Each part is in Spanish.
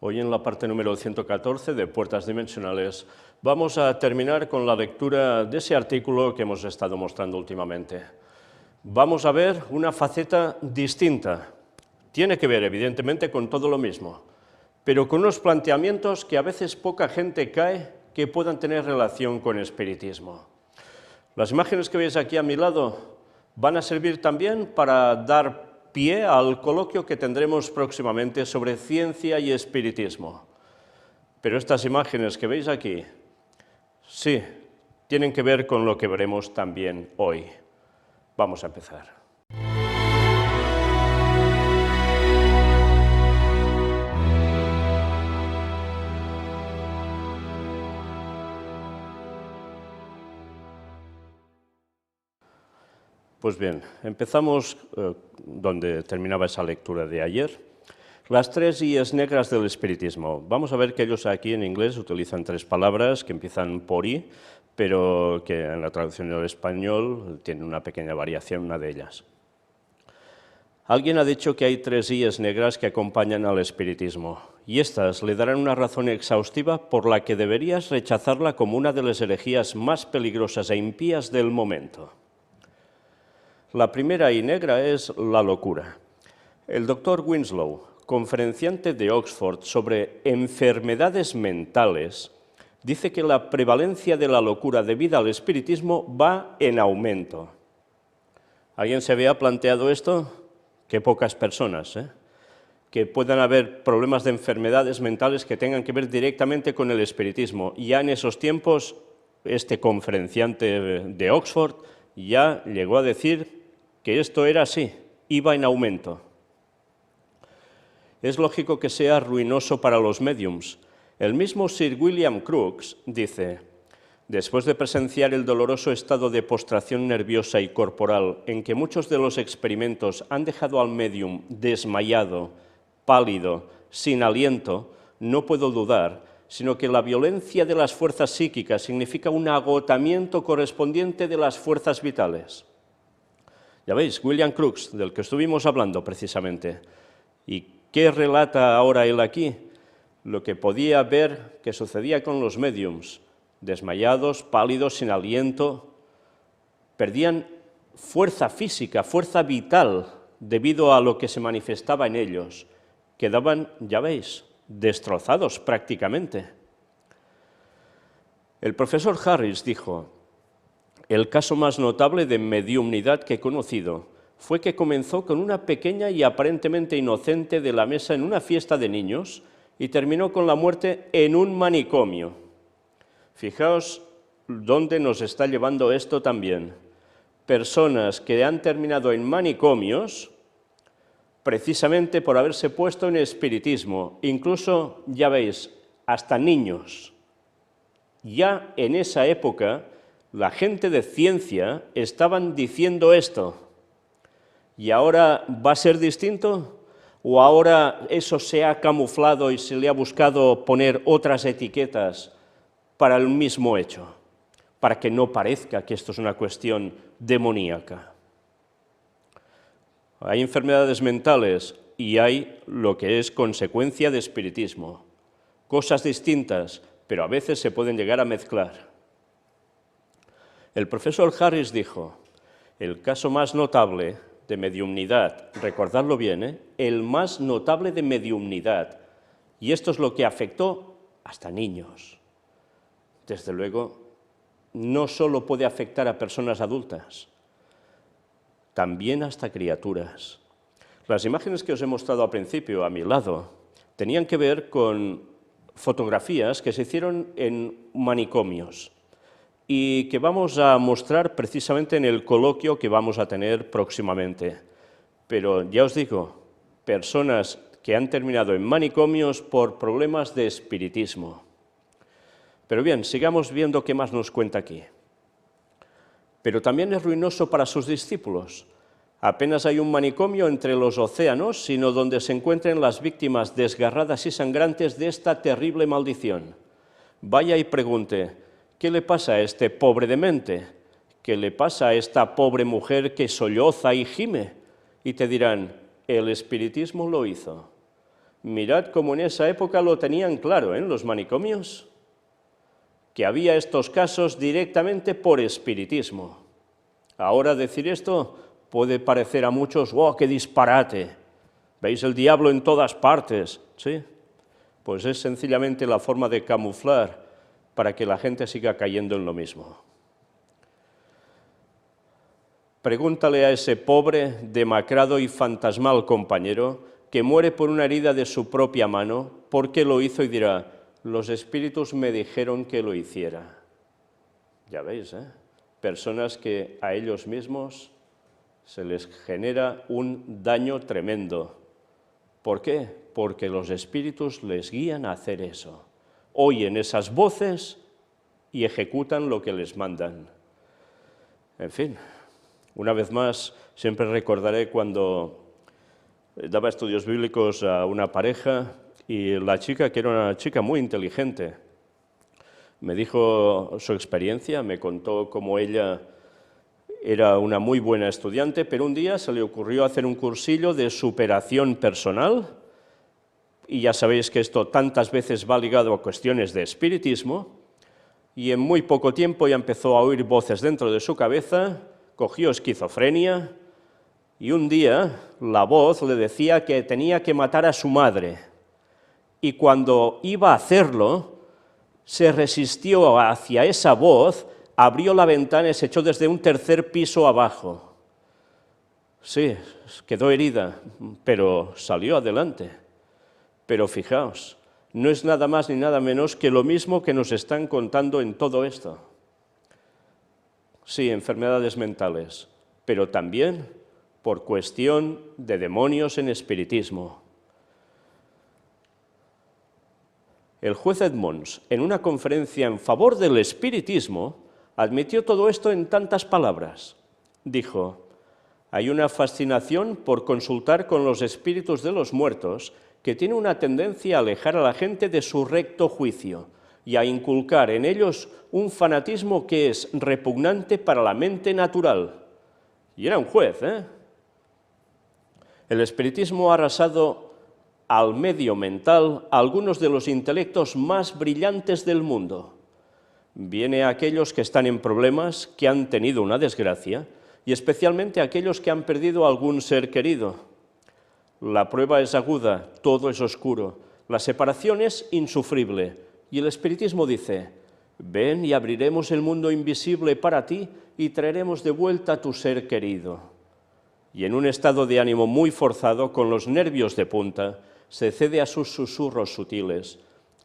Hoy en la parte número 114 de Puertas Dimensionales vamos a terminar con la lectura de ese artículo que hemos estado mostrando últimamente. Vamos a ver una faceta distinta. Tiene que ver, evidentemente, con todo lo mismo, pero con unos planteamientos que a veces poca gente cae que puedan tener relación con espiritismo. Las imágenes que veis aquí a mi lado van a servir también para dar pie al coloquio que tendremos próximamente sobre ciencia y espiritismo. Pero estas imágenes que veis aquí, sí, tienen que ver con lo que veremos también hoy. Vamos a empezar. Pues bien, empezamos donde terminaba esa lectura de ayer. Las tres I's negras del espiritismo. Vamos a ver que ellos aquí en inglés utilizan tres palabras que empiezan por I, pero que en la traducción al español tiene una pequeña variación, una de ellas. Alguien ha dicho que hay tres I's negras que acompañan al espiritismo, y estas le darán una razón exhaustiva por la que deberías rechazarla como una de las herejías más peligrosas e impías del momento. La primera I negra es la locura. El doctor Winslow, conferenciante de Oxford sobre enfermedades mentales, dice que la prevalencia de la locura debida al espiritismo va en aumento. ¿Alguien se había planteado esto? Qué pocas personas, que puedan haber problemas de enfermedades mentales que tengan que ver directamente con el espiritismo. Ya en esos tiempos, este conferenciante de Oxford ya llegó a decir que esto era así, iba en aumento. Es lógico que sea ruinoso para los médiums. El mismo Sir William Crookes dice: después de presenciar el doloroso estado de postración nerviosa y corporal en que muchos de los experimentos han dejado al médium desmayado, pálido, sin aliento, no puedo dudar, sino que la violencia de las fuerzas psíquicas significa un agotamiento correspondiente de las fuerzas vitales. Ya veis, William Crookes, del que estuvimos hablando precisamente. ¿Y qué relata ahora él aquí? Lo que podía ver que sucedía con los médiums, desmayados, pálidos, sin aliento, perdían fuerza física, fuerza vital, debido a lo que se manifestaba en ellos. Quedaban, ya veis, destrozados prácticamente. El profesor Harris dijo: el caso más notable de mediumnidad que he conocido fue que comenzó con una pequeña y aparentemente inocente de la mesa en una fiesta de niños y terminó con la muerte en un manicomio. Fijaos dónde nos está llevando esto también. Personas que han terminado en manicomios precisamente por haberse puesto en espiritismo, incluso, ya veis, hasta niños. Ya en esa época la gente de ciencia estaban diciendo esto. ¿Y ahora va a ser distinto? ¿O ahora eso se ha camuflado y se le ha buscado poner otras etiquetas para el mismo hecho? Para que no parezca que esto es una cuestión demoníaca. Hay enfermedades mentales y hay lo que es consecuencia de espiritismo. Cosas distintas, pero a veces se pueden llegar a mezclar. El profesor Harris dijo: el caso más notable de mediumnidad, recordadlo bien, el más notable de mediumnidad, y esto es lo que afectó hasta niños. Desde luego, no solo puede afectar a personas adultas, también hasta criaturas. Las imágenes que os he mostrado al principio, a mi lado, tenían que ver con fotografías que se hicieron en manicomios, y que vamos a mostrar precisamente en el coloquio que vamos a tener próximamente. Pero ya os digo, personas que han terminado en manicomios por problemas de espiritismo. Pero bien, sigamos viendo qué más nos cuenta aquí. Pero también es ruinoso para sus discípulos. Apenas hay un manicomio entre los océanos, sino donde se encuentren las víctimas desgarradas y sangrantes de esta terrible maldición. Vaya y pregunte: ¿qué le pasa a este pobre demente? ¿Qué le pasa a esta pobre mujer que solloza y gime? Y te dirán: el espiritismo lo hizo. Mirad cómo en esa época lo tenían claro, en los manicomios, que había estos casos directamente por espiritismo. Ahora decir esto puede parecer a muchos, ¡oh, qué disparate! ¿Veis el diablo en todas partes? ¿Sí? Pues es sencillamente la forma de camuflar para que la gente siga cayendo en lo mismo. Pregúntale a ese pobre, demacrado y fantasmal compañero que muere por una herida de su propia mano, ¿por qué lo hizo? Y dirá, los espíritus me dijeron que lo hiciera. Ya veis, personas que a ellos mismos se les genera un daño tremendo. ¿Por qué? Porque los espíritus les guían a hacer eso. Oyen esas voces y ejecutan lo que les mandan. En fin, una vez más, siempre recordaré cuando daba estudios bíblicos a una pareja y la chica, que era una chica muy inteligente, me dijo su experiencia, me contó cómo ella era una muy buena estudiante, pero un día se le ocurrió hacer un cursillo de superación personal, y ya sabéis que esto tantas veces va ligado a cuestiones de espiritismo, y en muy poco tiempo ya empezó a oír voces dentro de su cabeza, cogió esquizofrenia, y un día la voz le decía que tenía que matar a su madre, y cuando iba a hacerlo, se resistió hacia esa voz, abrió la ventana y se echó desde un tercer piso abajo. Sí, quedó herida, pero salió adelante. Pero fijaos, no es nada más ni nada menos que lo mismo que nos están contando en todo esto. Sí, enfermedades mentales, pero también por cuestión de demonios en espiritismo. El juez Edmonds, en una conferencia en favor del espiritismo, admitió todo esto en tantas palabras. Dijo, hay una fascinación por consultar con los espíritus de los muertos que tiene una tendencia a alejar a la gente de su recto juicio y a inculcar en ellos un fanatismo que es repugnante para la mente natural. Y era un juez, El espiritismo ha arrasado al medio mental a algunos de los intelectos más brillantes del mundo. Viene a aquellos que están en problemas, que han tenido una desgracia, y especialmente a aquellos que han perdido algún ser querido. La prueba es aguda, todo es oscuro, la separación es insufrible, y el espiritismo dice, ven y abriremos el mundo invisible para ti y traeremos de vuelta a tu ser querido. Y en un estado de ánimo muy forzado, con los nervios de punta, se cede a sus susurros sutiles,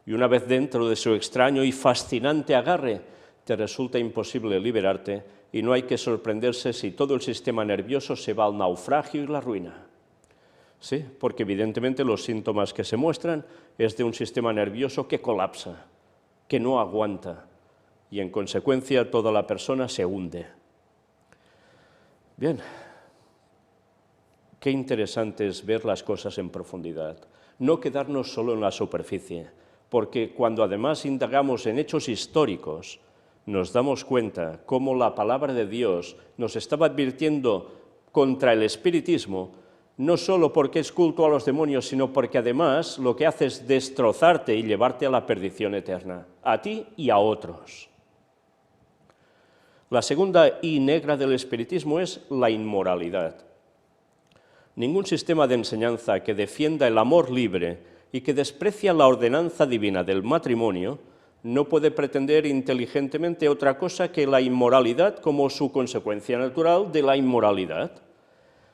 y una vez dentro de su extraño y fascinante agarre, te resulta imposible liberarte, y no hay que sorprenderse si todo el sistema nervioso se va al naufragio y la ruina. Sí, porque evidentemente los síntomas que se muestran es de un sistema nervioso que colapsa, que no aguanta, y en consecuencia toda la persona se hunde. Bien, qué interesante es ver las cosas en profundidad, no quedarnos solo en la superficie, porque cuando además indagamos en hechos históricos, nos damos cuenta cómo la palabra de Dios nos estaba advirtiendo contra el espiritismo, no solo porque es culto a los demonios, sino porque además lo que hace es destrozarte y llevarte a la perdición eterna, a ti y a otros. La segunda I negra del espiritismo es la inmoralidad. Ningún sistema de enseñanza que defienda el amor libre y que desprecia la ordenanza divina del matrimonio no puede pretender inteligentemente otra cosa que la inmoralidad como su consecuencia natural de la inmoralidad.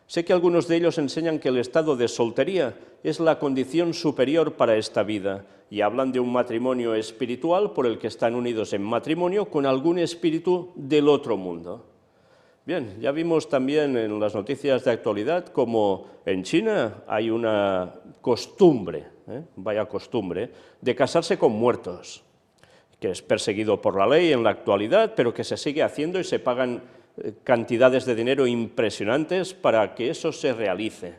Sé que algunos de ellos enseñan que el estado de soltería es la condición superior para esta vida y hablan de un matrimonio espiritual por el que están unidos en matrimonio con algún espíritu del otro mundo. Bien, ya vimos también en las noticias de actualidad como en China hay una costumbre, vaya costumbre, de casarse con muertos, que es perseguido por la ley en la actualidad, pero que se sigue haciendo y se pagan cantidades de dinero impresionantes para que eso se realice.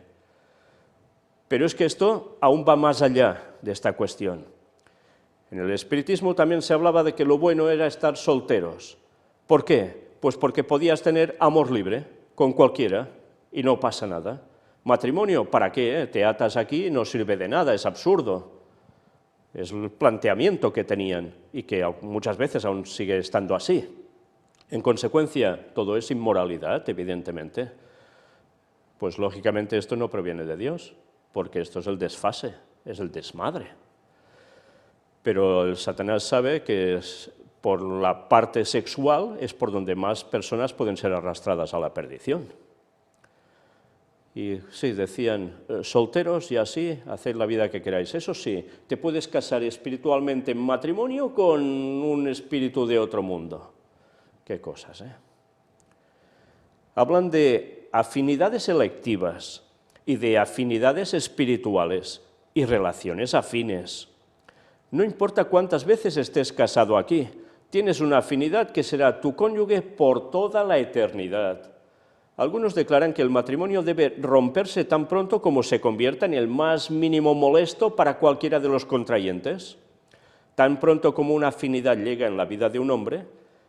Pero es que esto aún va más allá de esta cuestión. En el espiritismo también se hablaba de que lo bueno era estar solteros. ¿Por qué? Pues porque podías tener amor libre con cualquiera y no pasa nada. Matrimonio, ¿para qué? Te atas aquí y no sirve de nada, es absurdo. Es el planteamiento que tenían y que muchas veces aún sigue estando así. En consecuencia, todo es inmoralidad, evidentemente. Pues lógicamente esto no proviene de Dios, porque esto es el desfase, es el desmadre. Pero el Satanás sabe que por la parte sexual es por donde más personas pueden ser arrastradas a la perdición. Y sí, decían, solteros y así, haced la vida que queráis. Eso sí, te puedes casar espiritualmente en matrimonio con un espíritu de otro mundo. Qué cosas, ¿eh? Hablan de afinidades electivas y de afinidades espirituales y relaciones afines. No importa cuántas veces estés casado aquí, tienes una afinidad que será tu cónyuge por toda la eternidad. Algunos declaran que el matrimonio debe romperse tan pronto como se convierta en el más mínimo molesto para cualquiera de los contrayentes. Tan pronto como una afinidad llega en la vida de un hombre,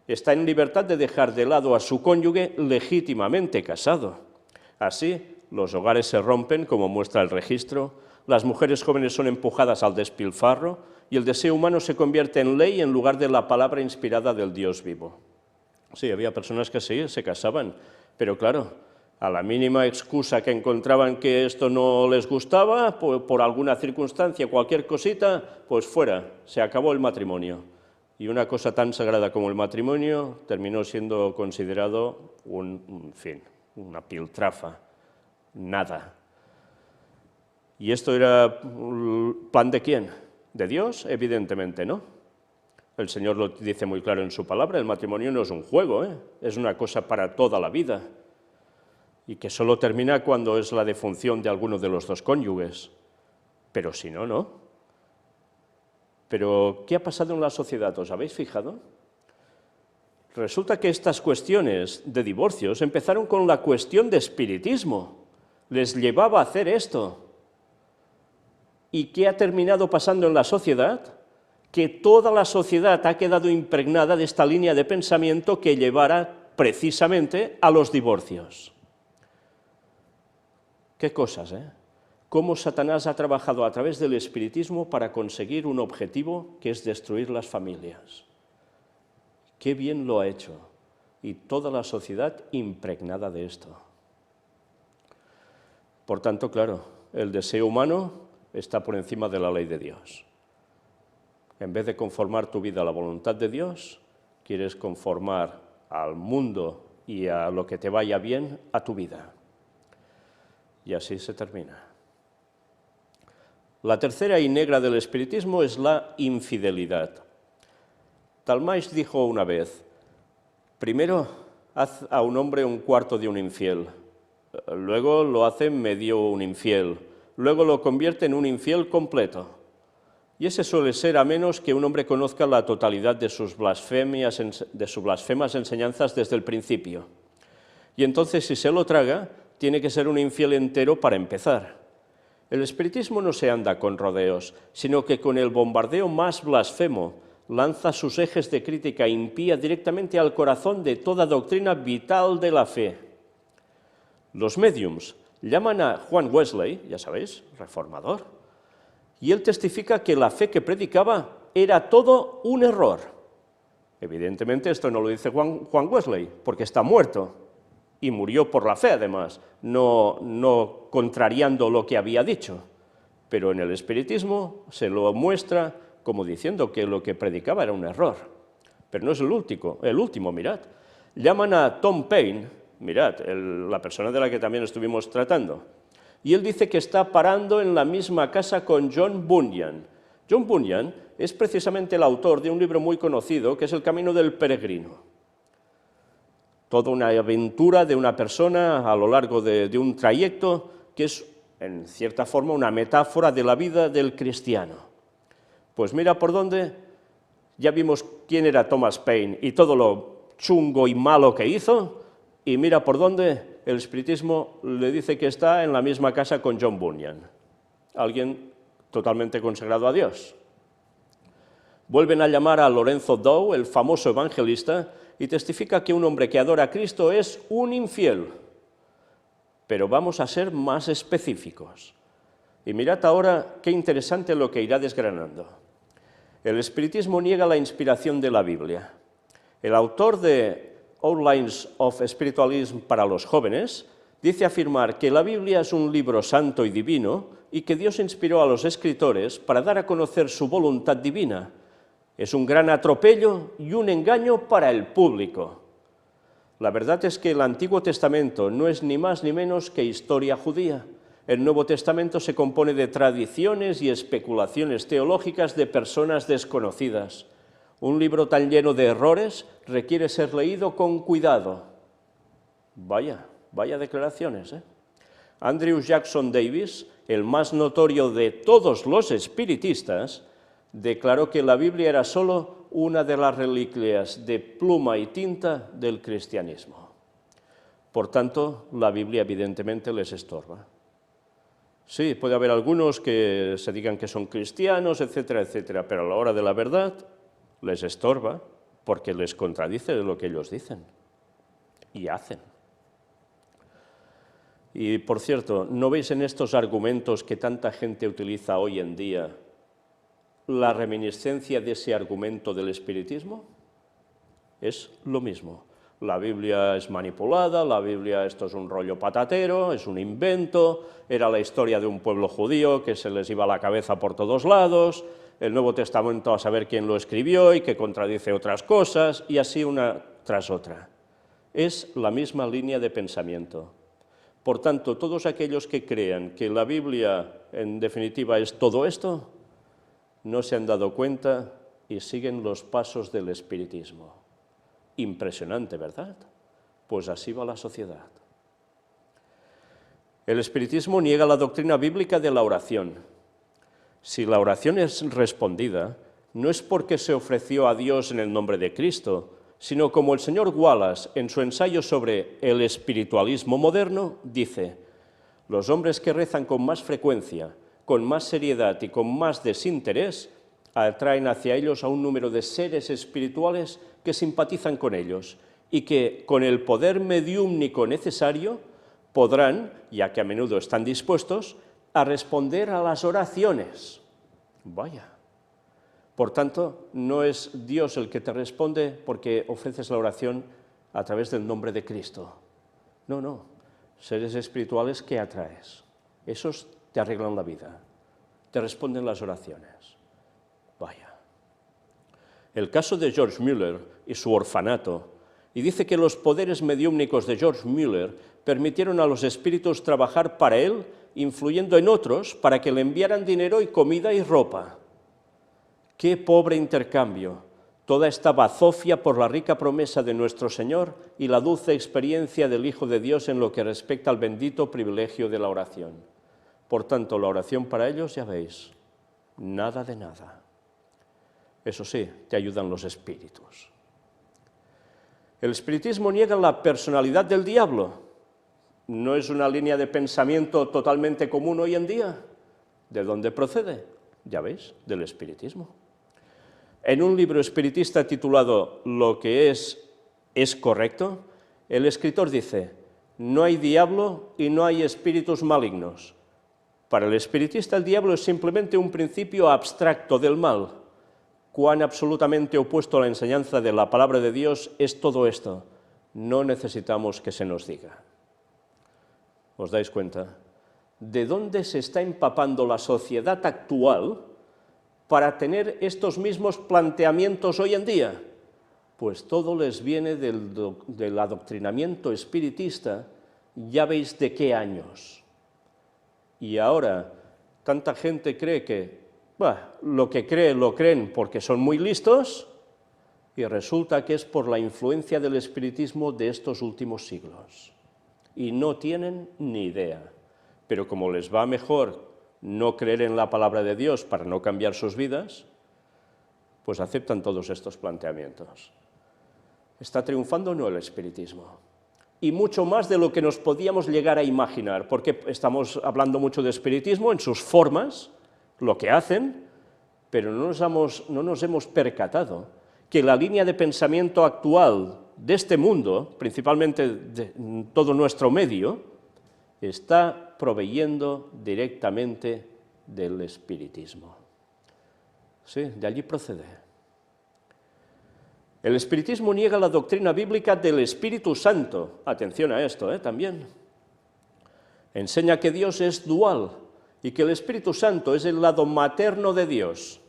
está en libertad de dejar de lado a su cónyuge legítimamente casado. Así, los hogares se rompen, como muestra el registro, las mujeres jóvenes son empujadas al despilfarro y el deseo humano se convierte en ley en lugar de la palabra inspirada del Dios vivo. Sí, había personas que sí, se casaban, pero claro, a la mínima excusa que encontraban que esto no les gustaba, por alguna circunstancia, cualquier cosita, pues fuera, se acabó el matrimonio. Y una cosa tan sagrada como el matrimonio terminó siendo considerado una piltrafa, nada. ¿Y esto era plan de quién? ¿De Dios? Evidentemente no. El Señor lo dice muy claro en su palabra, el matrimonio no es un juego, es una cosa para toda la vida, y que solo termina cuando es la defunción de alguno de los dos cónyuges, pero si no, no. Pero, ¿qué ha pasado en la sociedad? ¿Os habéis fijado? Resulta que estas cuestiones de divorcios empezaron con la cuestión de espiritismo, les llevaba a hacer esto. ¿Y qué ha terminado pasando en la sociedad? Que toda la sociedad ha quedado impregnada de esta línea de pensamiento que llevara precisamente a los divorcios. ¿Qué cosas, eh? Cómo Satanás ha trabajado a través del espiritismo para conseguir un objetivo que es destruir las familias. Qué bien lo ha hecho, y toda la sociedad impregnada de esto. Por tanto, claro, el deseo humano está por encima de la ley de Dios. En vez de conformar tu vida a la voluntad de Dios, quieres conformar al mundo y a lo que te vaya bien a tu vida. Y así se termina. La tercera y negra del espiritismo es la infidelidad. Talmage dijo una vez, primero haz a un hombre un cuarto de un infiel, luego lo hace medio un infiel, luego lo convierte en un infiel completo. Y ese suele ser a menos que un hombre conozca la totalidad de sus blasfemas enseñanzas desde el principio. Y entonces, si se lo traga, tiene que ser un infiel entero para empezar. El espiritismo no se anda con rodeos, sino que con el bombardeo más blasfemo lanza sus ejes de crítica impía directamente al corazón de toda doctrina vital de la fe. Los médiums llaman a Juan Wesley, ya sabéis, reformador, y él testifica que la fe que predicaba era todo un error. Evidentemente esto no lo dice Juan Wesley, porque está muerto, y murió por la fe además, no contrariando lo que había dicho. Pero en el espiritismo se lo muestra como diciendo que lo que predicaba era un error. Pero no es el último, mirad. Llaman a Tom Paine, mirad, la persona de la que también estuvimos tratando, y él dice que está parando en la misma casa con John Bunyan. John Bunyan es precisamente el autor de un libro muy conocido, que es El Camino del Peregrino. Toda una aventura de una persona a lo largo de un trayecto que es, en cierta forma, una metáfora de la vida del cristiano. Pues mira por dónde, ya vimos quién era Thomas Paine y todo lo chungo y malo que hizo, y mira por dónde el espiritismo le dice que está en la misma casa con John Bunyan, alguien totalmente consagrado a Dios. Vuelven a llamar a Lorenzo Dow, el famoso evangelista, y testifica que un hombre que adora a Cristo es un infiel. pero vamos a ser más específicos. Y mirad ahora qué interesante lo que irá desgranando. El espiritismo niega la inspiración de la Biblia. El autor de Outlines of Spiritualism para los jóvenes dice afirmar que la Biblia es un libro santo y divino y que Dios inspiró a los escritores para dar a conocer su voluntad divina. Es un gran atropello y un engaño para el público. La verdad es que el Antiguo Testamento no es ni más ni menos que historia judía. El Nuevo Testamento se compone de tradiciones y especulaciones teológicas de personas desconocidas. Un libro tan lleno de errores requiere ser leído con cuidado. Vaya declaraciones, ¿eh? Andrew Jackson Davis, el más notorio de todos los espiritistas, declaró que la Biblia era solo una de las reliquias de pluma y tinta del cristianismo. Por tanto, la Biblia evidentemente les estorba. Sí, puede haber algunos que se digan que son cristianos, etcétera, etcétera, pero a la hora de la verdad les estorba porque les contradice de lo que ellos dicen y hacen. Y, por cierto, ¿no veis en estos argumentos que tanta gente utiliza hoy en día la reminiscencia de ese argumento del espiritismo? Es lo mismo. La Biblia es manipulada, la Biblia esto es un rollo patatero, es un invento, era la historia de un pueblo judío que se les iba la cabeza por todos lados, el Nuevo Testamento a saber quién lo escribió y que contradice otras cosas, y así una tras otra. Es la misma línea de pensamiento. Por tanto, todos aquellos que crean que la Biblia, en definitiva, es todo esto, no se han dado cuenta y siguen los pasos del espiritismo. Impresionante, ¿verdad? Pues así va la sociedad. El espiritismo niega la doctrina bíblica de la oración. Si la oración es respondida, no es porque se ofreció a Dios en el nombre de Cristo, sino como el señor Wallace, en su ensayo sobre el espiritualismo moderno, dice: los hombres que rezan con más frecuencia, con más seriedad y con más desinterés, atraen hacia ellos a un número de seres espirituales que simpatizan con ellos y que, con el poder mediúmnico necesario, podrán, ya que a menudo están dispuestos, a responder a las oraciones. Vaya. Por tanto, no es Dios el que te responde porque ofreces la oración a través del nombre de Cristo. No, seres espirituales que atraes. Esos te arreglan la vida, te responden las oraciones. Vaya. El caso de George Mueller y su orfanato, y dice que los poderes mediúmnicos de George Mueller permitieron a los espíritus trabajar para él, influyendo en otros para que le enviaran dinero y comida y ropa. ¡Qué pobre intercambio! Toda esta bazofia por la rica promesa de nuestro Señor y la dulce experiencia del Hijo de Dios en lo que respecta al bendito privilegio de la oración. Por tanto, la oración para ellos, ya veis, nada de nada. Eso sí, te ayudan los espíritus. El espiritismo niega la personalidad del diablo. ¿No es una línea de pensamiento totalmente común hoy en día? ¿De dónde procede? Ya veis, del espiritismo. En un libro espiritista titulado «Lo que es correcto», el escritor dice: no hay diablo y no hay espíritus malignos. Para el espiritista el diablo es simplemente un principio abstracto del mal. Cuán absolutamente opuesto a la enseñanza de la palabra de Dios es todo esto. No necesitamos que se nos diga. ¿Os dais cuenta? ¿De dónde se está empapando la sociedad actual para tener estos mismos planteamientos hoy en día? Pues todo les viene del adoctrinamiento espiritista, ya veis de qué años. Y ahora, tanta gente cree que lo que creen lo creen porque son muy listos, y resulta que es por la influencia del espiritismo de estos últimos siglos. Y no tienen ni idea. Pero como les va mejor no creer en la palabra de Dios para no cambiar sus vidas, pues aceptan todos estos planteamientos. ¿Está triunfando o no el espiritismo? Y mucho más de lo que nos podíamos llegar a imaginar, porque estamos hablando mucho de espiritismo en sus formas, lo que hacen, pero no nos hemos percatado que la línea de pensamiento actual de este mundo, principalmente de todo nuestro medio, está proveyendo directamente del espiritismo. Sí, de allí procede. El espiritismo niega la doctrina bíblica del Espíritu Santo. Atención a esto, también. Enseña que Dios es dual y que el Espíritu Santo es el lado materno de Dios.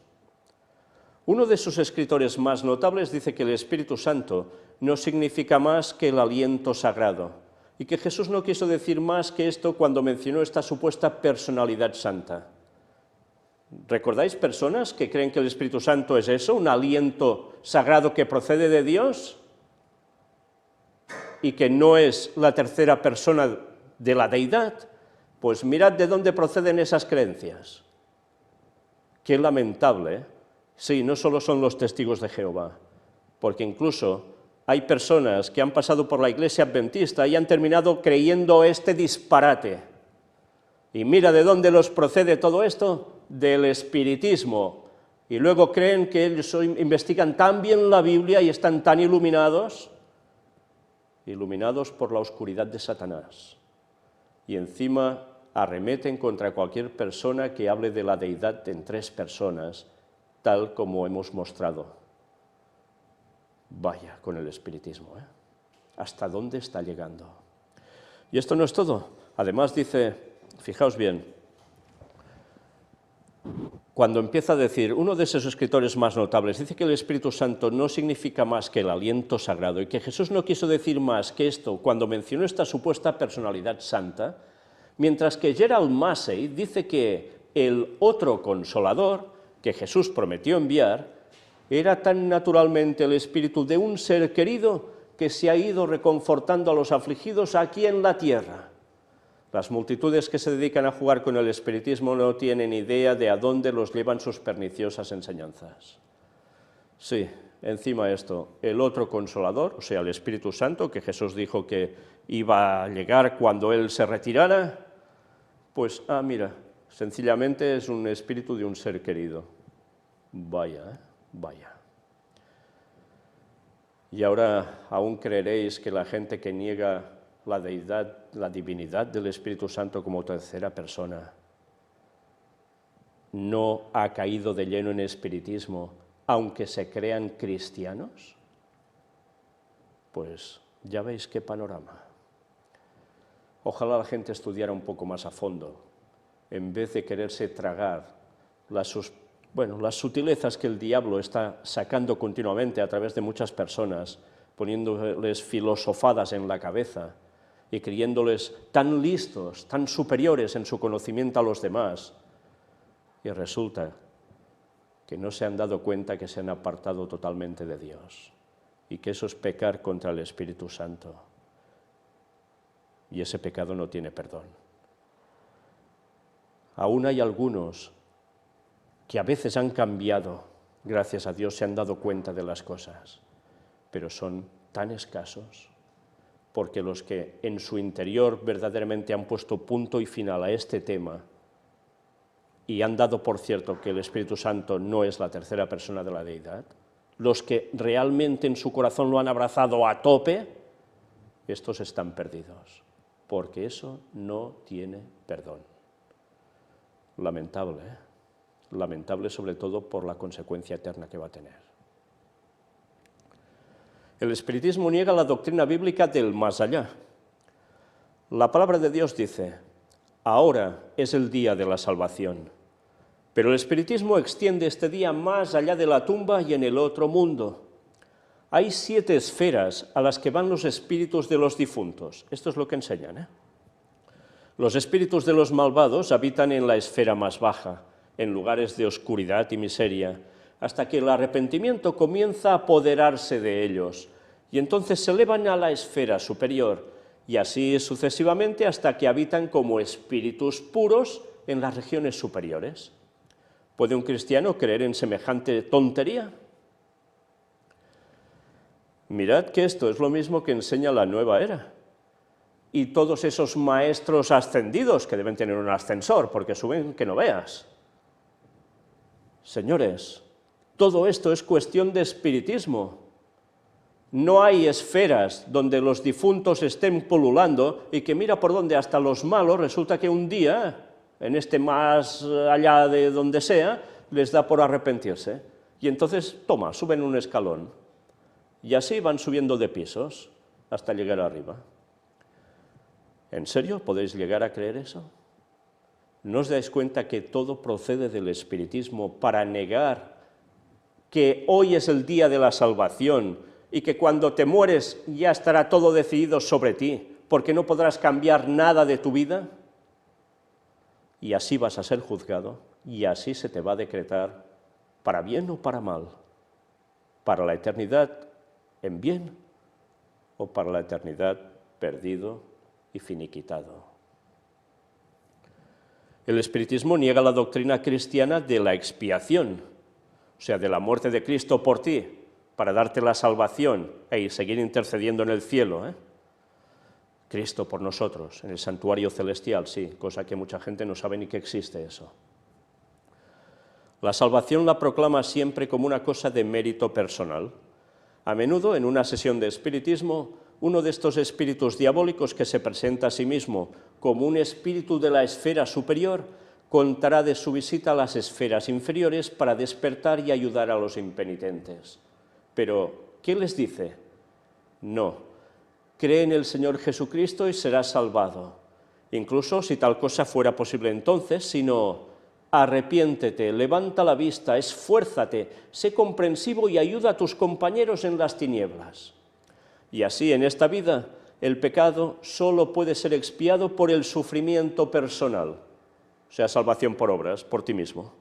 Uno de sus escritores más notables dice que el Espíritu Santo no significa más que el aliento sagrado y que Jesús no quiso decir más que esto cuando mencionó esta supuesta personalidad santa. ¿Recordáis personas que creen que el Espíritu Santo es eso, un aliento sagrado que procede de Dios y que no es la tercera persona de la deidad? Pues mirad de dónde proceden esas creencias. Qué lamentable, ¿eh? Sí, no solo son los testigos de Jehová, porque incluso hay personas que han pasado por la Iglesia Adventista y han terminado creyendo este disparate. Y mira de dónde los procede todo esto, del espiritismo. Y luego creen que ellos investigan tan bien la Biblia y están tan iluminados por la oscuridad de Satanás. Y encima arremeten contra cualquier persona que hable de la deidad en tres personas, tal como hemos mostrado. Vaya con el espiritismo, ¿eh? ¿Hasta dónde está llegando? Y esto no es todo. Además dice, fijaos bien, cuando empieza a decir, uno de esos escritores más notables, dice que el Espíritu Santo no significa más que el aliento sagrado y que Jesús no quiso decir más que esto cuando mencionó esta supuesta personalidad santa, mientras que Gerald Massey dice que el otro consolador que Jesús prometió enviar era tan naturalmente el espíritu de un ser querido que se ha ido reconfortando a los afligidos aquí en la tierra. Las multitudes que se dedican a jugar con el espiritismo no tienen idea de a dónde los llevan sus perniciosas enseñanzas. Sí, encima esto, el otro consolador, o sea, el Espíritu Santo, que Jesús dijo que iba a llegar cuando Él se retirara, pues, mira, sencillamente es un espíritu de un ser querido. Vaya, vaya. Y ahora aún creeréis que la gente que niega la deidad, la divinidad del Espíritu Santo como tercera persona, no ha caído de lleno en espiritismo, aunque se crean cristianos. Pues ya veis qué panorama. Ojalá la gente estudiara un poco más a fondo, en vez de quererse tragar las sutilezas que el diablo está sacando continuamente a través de muchas personas, poniéndoles filosofadas en la cabeza y creyéndoles tan listos, tan superiores en su conocimiento a los demás. Y resulta que no se han dado cuenta que se han apartado totalmente de Dios y que eso es pecar contra el Espíritu Santo. Y ese pecado no tiene perdón. Aún hay algunos que a veces han cambiado, gracias a Dios se han dado cuenta de las cosas, pero son tan escasos, porque los que en su interior verdaderamente han puesto punto y final a este tema y han dado por cierto que el Espíritu Santo no es la tercera persona de la deidad, los que realmente en su corazón lo han abrazado a tope, estos están perdidos, porque eso no tiene perdón. Lamentable, ¿eh? Lamentable sobre todo por la consecuencia eterna que va a tener. El espiritismo niega la doctrina bíblica del más allá. La palabra de Dios dice, ahora es el día de la salvación, pero el espiritismo extiende este día más allá de la tumba y en el otro mundo. Hay 7 esferas a las que van los espíritus de los difuntos. Esto es lo que enseñan, ¿eh? Los espíritus de los malvados habitan en la esfera más baja, en lugares de oscuridad y miseria, hasta que el arrepentimiento comienza a apoderarse de ellos, y entonces se elevan a la esfera superior, y así sucesivamente hasta que habitan como espíritus puros en las regiones superiores. ¿Puede un cristiano creer en semejante tontería? Mirad que esto es lo mismo que enseña la nueva era. Y todos esos maestros ascendidos, que deben tener un ascensor, porque suben que no veas. Señores, todo esto es cuestión de espiritismo. No hay esferas donde los difuntos estén pululando y que mira por donde hasta los malos resulta que un día, en este más allá de donde sea, les da por arrepentirse. Y entonces, toma, suben un escalón. Y así van subiendo de pisos hasta llegar arriba. ¿En serio podéis llegar a creer eso? ¿No os dais cuenta que todo procede del espiritismo para negar que hoy es el día de la salvación y que cuando te mueres ya estará todo decidido sobre ti, porque no podrás cambiar nada de tu vida? Y así vas a ser juzgado, y así se te va a decretar, para bien o para mal, para la eternidad en bien o para la eternidad perdido y finiquitado. El espiritismo niega la doctrina cristiana de la expiación, o sea, de la muerte de Cristo por ti, para darte la salvación y seguir intercediendo en el cielo. Cristo por nosotros, en el santuario celestial, sí, cosa que mucha gente no sabe ni que existe eso. La salvación la proclama siempre como una cosa de mérito personal. A menudo, en una sesión de espiritismo, uno de estos espíritus diabólicos que se presenta a sí mismo como un espíritu de la esfera superior, contará de su visita a las esferas inferiores para despertar y ayudar a los impenitentes. Pero, ¿qué les dice? No, cree en el Señor Jesucristo y serás salvado. Incluso si tal cosa fuera posible entonces, sino arrepiéntete, levanta la vista, esfuérzate, sé comprensivo y ayuda a tus compañeros en las tinieblas. Y así, en esta vida, el pecado solo puede ser expiado por el sufrimiento personal, o sea, salvación por obras, por ti mismo.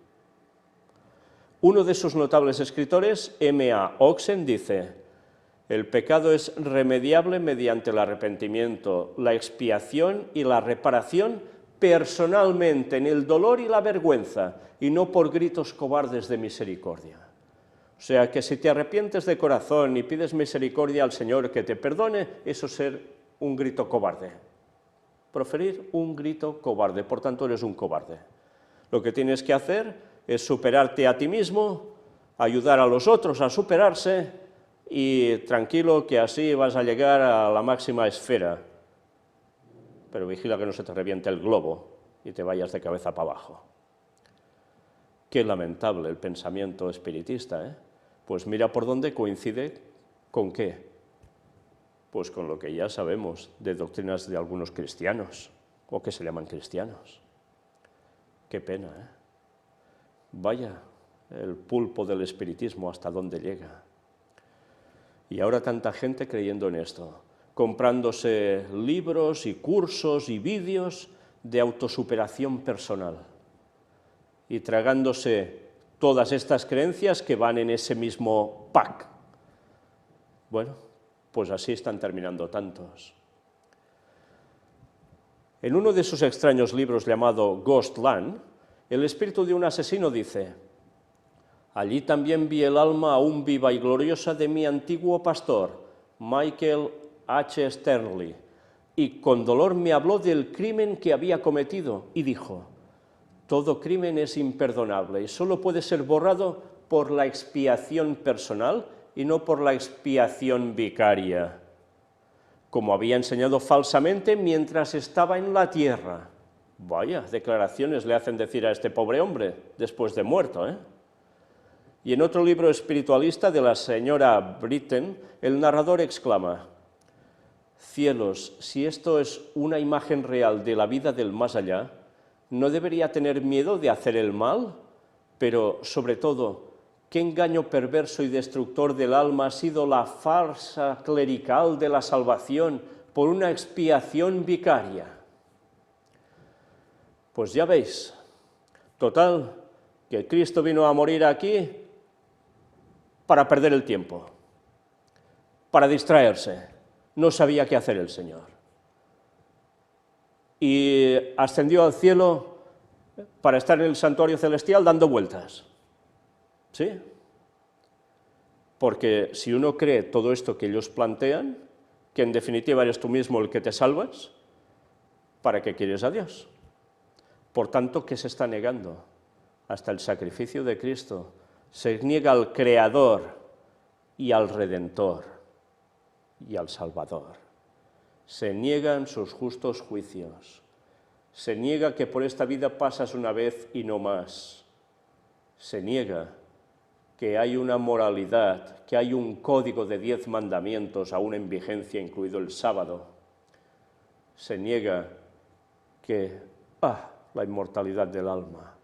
Uno de sus notables escritores, M.A. Oxen, dice: el pecado es remediable mediante el arrepentimiento, la expiación y la reparación personalmente en el dolor y la vergüenza, y no por gritos cobardes de misericordia. O sea, que si te arrepientes de corazón y pides misericordia al Señor que te perdone, eso es ser un grito cobarde. Proferir un grito cobarde, por tanto eres un cobarde. Lo que tienes que hacer es superarte a ti mismo, ayudar a los otros a superarse y tranquilo que así vas a llegar a la máxima esfera. Pero vigila que no se te reviente el globo y te vayas de cabeza para abajo. Qué lamentable el pensamiento espiritista, ¿eh? Pues mira por dónde coincide con qué. Pues con lo que ya sabemos de doctrinas de algunos cristianos, o que se llaman cristianos. Qué pena, ¿eh? Vaya el pulpo del espiritismo hasta dónde llega. Y ahora tanta gente creyendo en esto, comprándose libros y cursos y vídeos de autosuperación personal y tragándose todas estas creencias que van en ese mismo pack. Bueno, pues así están terminando tantos. En uno de sus extraños libros llamado Ghostland, el espíritu de un asesino dice: allí también vi el alma aún viva y gloriosa de mi antiguo pastor, Michael H. Sternley, y con dolor me habló del crimen que había cometido y dijo: todo crimen es imperdonable y solo puede ser borrado por la expiación personal y no por la expiación vicaria, como había enseñado falsamente mientras estaba en la tierra. Vaya, declaraciones le hacen decir a este pobre hombre después de muerto, ¿eh? Y en otro libro espiritualista de la señora Britten, el narrador exclama: cielos, si esto es una imagen real de la vida del más allá, ¿no debería tener miedo de hacer el mal? Pero, sobre todo, ¿qué engaño perverso y destructor del alma ha sido la farsa clerical de la salvación por una expiación vicaria? Pues ya veis, total, que Cristo vino a morir aquí para perder el tiempo, para distraerse. No sabía qué hacer el Señor. Y ascendió al cielo para estar en el santuario celestial dando vueltas. ¿Sí? Porque si uno cree todo esto que ellos plantean, que en definitiva eres tú mismo el que te salvas, ¿para qué quieres a Dios? Por tanto, ¿qué se está negando? Hasta el sacrificio de Cristo. Se niega al Creador y al Redentor. y al Salvador. Se niegan sus justos juicios. Se niega que por esta vida pasas una vez y no más. Se niega que hay una moralidad, que hay un código de 10 mandamientos aún en vigencia, incluido el sábado. Se niega que, la inmortalidad del alma.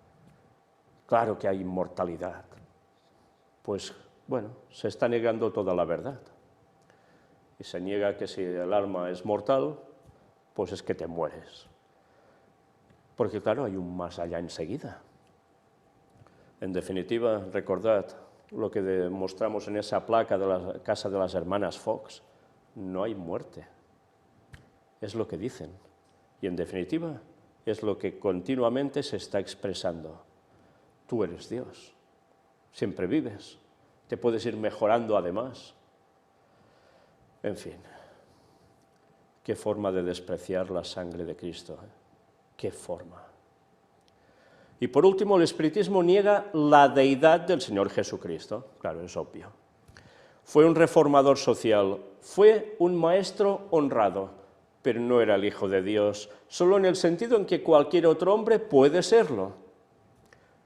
Claro que hay inmortalidad. Pues, bueno, se está negando toda la verdad. Y se niega que si el alma es mortal, pues es que te mueres. Porque, claro, hay un más allá enseguida. En definitiva, recordad lo que demostramos en esa placa de la casa de las hermanas Fox. No hay muerte. Es lo que dicen. Y, en definitiva, es lo que continuamente se está expresando. Tú eres Dios. Siempre vives. Te puedes ir mejorando además. En fin, qué forma de despreciar la sangre de Cristo, ¿eh? Qué forma. Y por último, el espiritismo niega la deidad del Señor Jesucristo. Claro, es obvio. Fue un reformador social, fue un maestro honrado, pero no era el Hijo de Dios, solo en el sentido en que cualquier otro hombre puede serlo.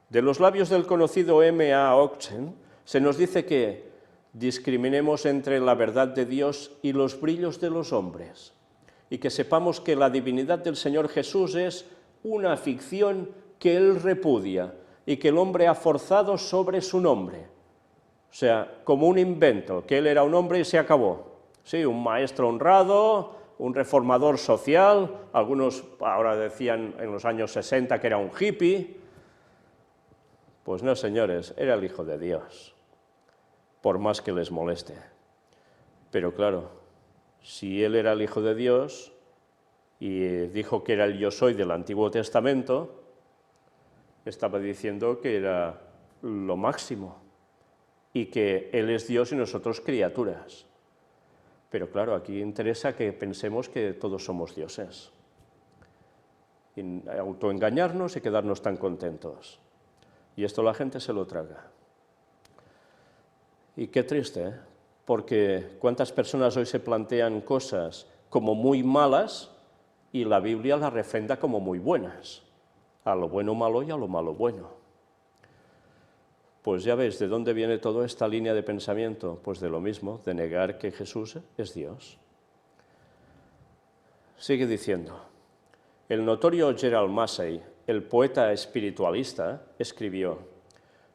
De los labios del conocido M.A. Oxen se nos dice que discriminemos entre la verdad de Dios y los brillos de los hombres, y que sepamos que la divinidad del Señor Jesús es una ficción que Él repudia y que el hombre ha forzado sobre su nombre. O sea, como un invento, que Él era un hombre y se acabó. Sí, un maestro honrado, un reformador social, algunos ahora decían en los años 60 que era un hippie. Pues no, señores, era el Hijo de Dios, por más que les moleste. Pero claro, si Él era el Hijo de Dios y dijo que era el Yo Soy del Antiguo Testamento, estaba diciendo que era lo máximo y que Él es Dios y nosotros criaturas. Pero claro, aquí interesa que pensemos que todos somos dioses. Y autoengañarnos y quedarnos tan contentos. Y esto la gente se lo traga. Y qué triste, ¿eh? Porque cuántas personas hoy se plantean cosas como muy malas y la Biblia las refrenda como muy buenas. A lo bueno malo y a lo malo bueno. Pues ya veis, ¿de dónde viene toda esta línea de pensamiento? Pues de lo mismo, de negar que Jesús es Dios. Sigue diciendo, el notorio Gerald Massey, el poeta espiritualista, escribió,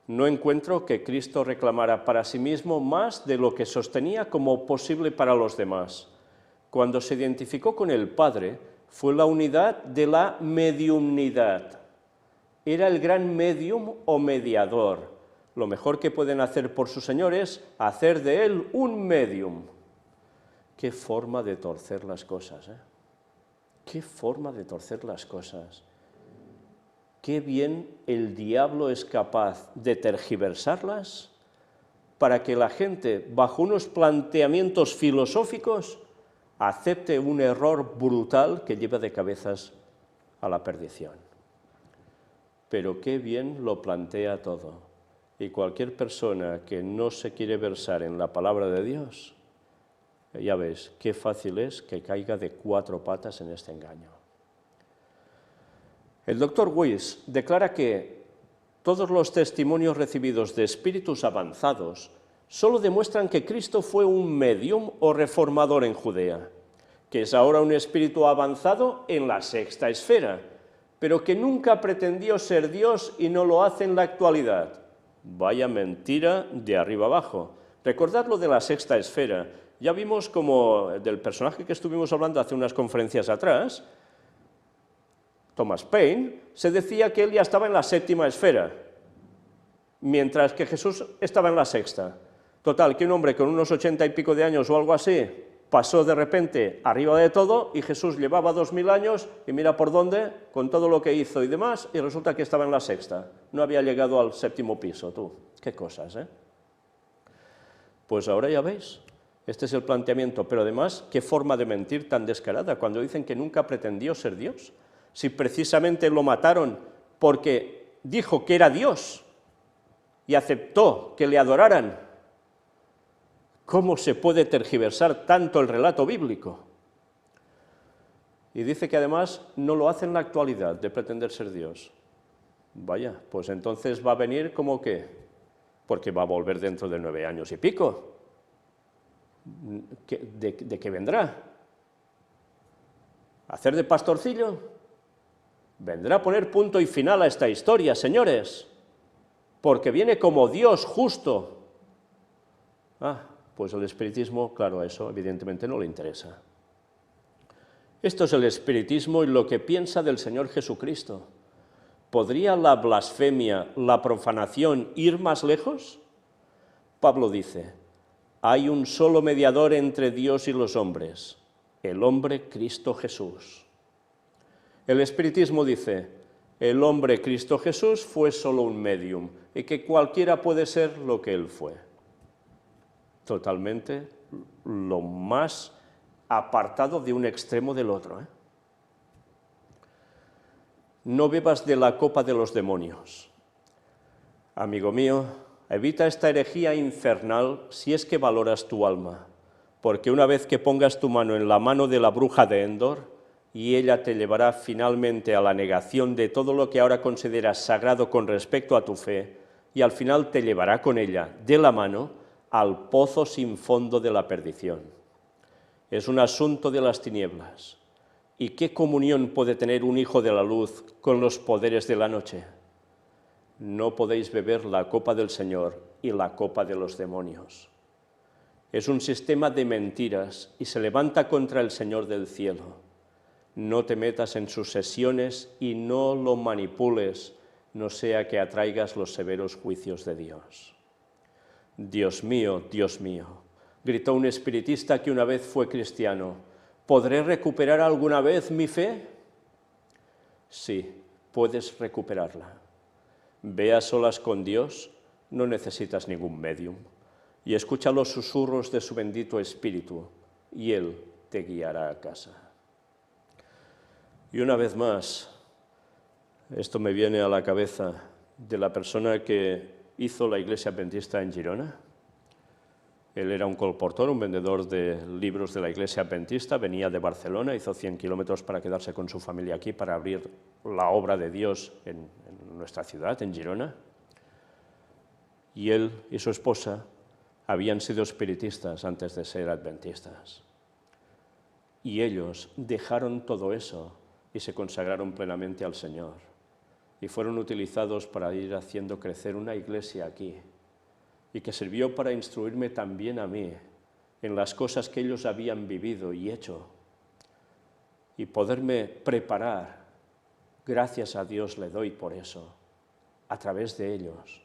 no encuentro que Cristo reclamara para sí mismo más de lo que sostenía como posible para los demás. Cuando se identificó con el Padre, fue la unidad de la mediumnidad. Era el gran medium o mediador. Lo mejor que pueden hacer por su Señor es hacer de Él un medium. Qué forma de torcer las cosas, ¿eh? Qué forma de torcer las cosas. Qué bien el diablo es capaz de tergiversarlas para que la gente, bajo unos planteamientos filosóficos, acepte un error brutal que lleva de cabezas a la perdición. Pero qué bien lo plantea todo. Y cualquier persona que no se quiere versar en la palabra de Dios, ya ves, qué fácil es que caiga de 4 patas en este engaño. El doctor Weiss declara que todos los testimonios recibidos de espíritus avanzados solo demuestran que Cristo fue un medium o reformador en Judea, que es ahora un espíritu avanzado en la 6ª esfera, pero que nunca pretendió ser Dios y no lo hace en la actualidad. Vaya mentira de arriba abajo. Recordad lo de la 6ª esfera. Ya vimos como del personaje que estuvimos hablando hace unas conferencias atrás, Thomas Paine, se decía que él ya estaba en la 7ª esfera, mientras que Jesús estaba en la 6ª. Total, que un hombre con unos 80 y pico de años o algo así, pasó de repente arriba de todo y Jesús llevaba 2000 años y mira por dónde, con todo lo que hizo y demás, y resulta que estaba en la 6ª. No había llegado al 7º piso, tú. Qué cosas, ¿eh? Pues ahora ya veis, este es el planteamiento, pero además, qué forma de mentir tan descarada cuando dicen que nunca pretendió ser Dios. Si precisamente lo mataron porque dijo que era Dios y aceptó que le adoraran. ¿Cómo se puede tergiversar tanto el relato bíblico? Y dice que además no lo hace en la actualidad de pretender ser Dios. Vaya, pues entonces va a venir como que, porque va a volver dentro de 9 años y pico. ¿De qué vendrá? ¿Hacer de pastorcillo? Vendrá a poner punto y final a esta historia, señores, porque viene como Dios justo. Pues el espiritismo, claro, a eso evidentemente no le interesa. Esto es el espiritismo y lo que piensa del Señor Jesucristo. ¿Podría la blasfemia, la profanación ir más lejos? Pablo dice, hay un solo mediador entre Dios y los hombres, el hombre Cristo Jesús. El espiritismo dice, el hombre Cristo Jesús fue solo un medium y que cualquiera puede ser lo que él fue. Totalmente lo más apartado de un extremo del otro. No bebas de la copa de los demonios. Amigo mío, evita esta herejía infernal si es que valoras tu alma, porque una vez que pongas tu mano en la mano de la bruja de Endor, y ella te llevará finalmente a la negación de todo lo que ahora consideras sagrado con respecto a tu fe, y al final te llevará con ella, de la mano, al pozo sin fondo de la perdición. Es un asunto de las tinieblas. ¿Y qué comunión puede tener un hijo de la luz con los poderes de la noche? No podéis beber la copa del Señor y la copa de los demonios. Es un sistema de mentiras y se levanta contra el Señor del cielo. No te metas en sus sesiones y no lo manipules, no sea que atraigas los severos juicios de Dios. Dios mío, gritó un espiritista que una vez fue cristiano, ¿podré recuperar alguna vez mi fe? Sí, puedes recuperarla. Ve a solas con Dios, no necesitas ningún medium, y escucha los susurros de su bendito Espíritu, y Él te guiará a casa. Y una vez más, esto me viene a la cabeza de la persona que hizo la Iglesia Adventista en Girona. Él era un colportor, un vendedor de libros de la Iglesia Adventista, venía de Barcelona, hizo 100 kilómetros para quedarse con su familia aquí, para abrir la obra de Dios en nuestra ciudad, en Girona. Y él y su esposa habían sido espiritistas antes de ser adventistas. Y ellos dejaron todo eso y se consagraron plenamente al Señor. Y fueron utilizados para ir haciendo crecer una iglesia aquí, y que sirvió para instruirme también a mí en las cosas que ellos habían vivido y hecho, y poderme preparar, gracias a Dios le doy por eso, a través de ellos,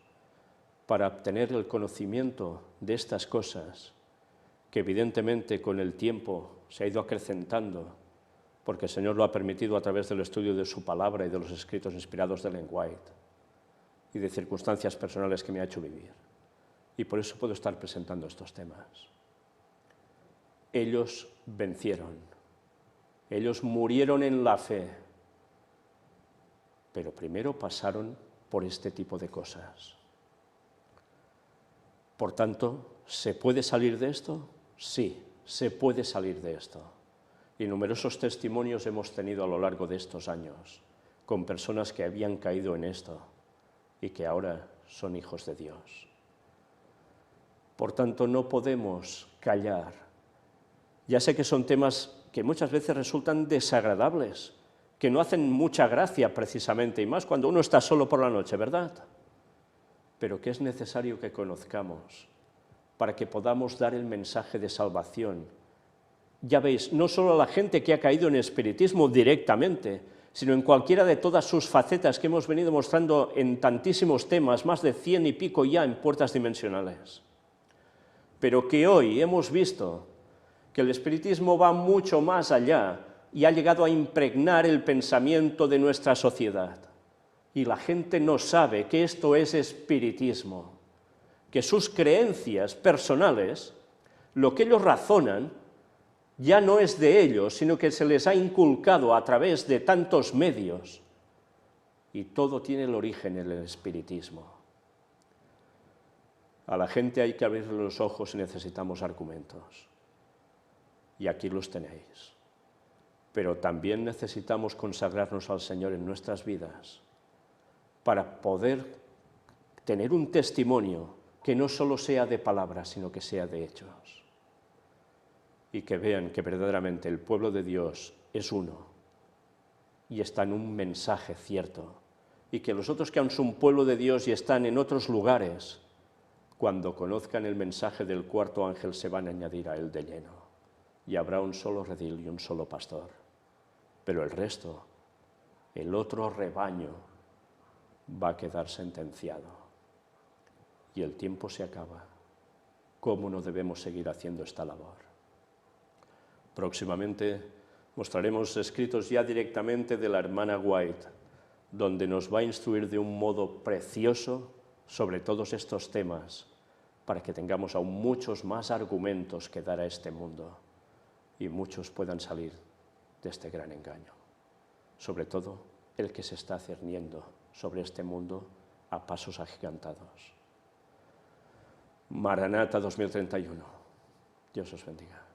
para obtener el conocimiento de estas cosas, que evidentemente con el tiempo se ha ido acrecentando, porque el Señor lo ha permitido a través del estudio de su palabra y de los escritos inspirados de Ellen White, y de circunstancias personales que me ha hecho vivir. Y por eso puedo estar presentando estos temas. Ellos vencieron, ellos murieron en la fe, pero primero pasaron por este tipo de cosas. Por tanto, ¿se puede salir de esto? Sí, se puede salir de esto. Y numerosos testimonios hemos tenido a lo largo de estos años, con personas que habían caído en esto y que ahora son hijos de Dios. Por tanto, no podemos callar. Ya sé que son temas que muchas veces resultan desagradables, que no hacen mucha gracia precisamente, y más cuando uno está solo por la noche, ¿verdad? Pero que es necesario que conozcamos para que podamos dar el mensaje de salvación. Ya veis, no solo a la gente que ha caído en espiritismo directamente, sino en cualquiera de todas sus facetas que hemos venido mostrando en tantísimos temas, más de 100 y pico ya en puertas dimensionales. Pero que hoy hemos visto que el espiritismo va mucho más allá y ha llegado a impregnar el pensamiento de nuestra sociedad. Y la gente no sabe que esto es espiritismo, que sus creencias personales, lo que ellos razonan, ya no es de ellos, sino que se les ha inculcado a través de tantos medios, y todo tiene el origen en el espiritismo. A la gente hay que abrirle los ojos y necesitamos argumentos. Y aquí los tenéis. Pero también necesitamos consagrarnos al Señor en nuestras vidas para poder tener un testimonio que no solo sea de palabras, sino que sea de hechos. Y que vean que verdaderamente el pueblo de Dios es uno y está en un mensaje cierto. Y que los otros que aún son pueblo de Dios y están en otros lugares, cuando conozcan el mensaje del cuarto ángel se van a añadir a él de lleno. Y habrá un solo redil y un solo pastor. Pero el resto, el otro rebaño, va a quedar sentenciado. Y el tiempo se acaba. ¿Cómo no debemos seguir haciendo esta labor? Próximamente mostraremos escritos ya directamente de la hermana White, donde nos va a instruir de un modo precioso sobre todos estos temas, para que tengamos aún muchos más argumentos que dar a este mundo y muchos puedan salir de este gran engaño. Sobre todo el que se está cerniendo sobre este mundo a pasos agigantados. Maranata 2031. Dios os bendiga.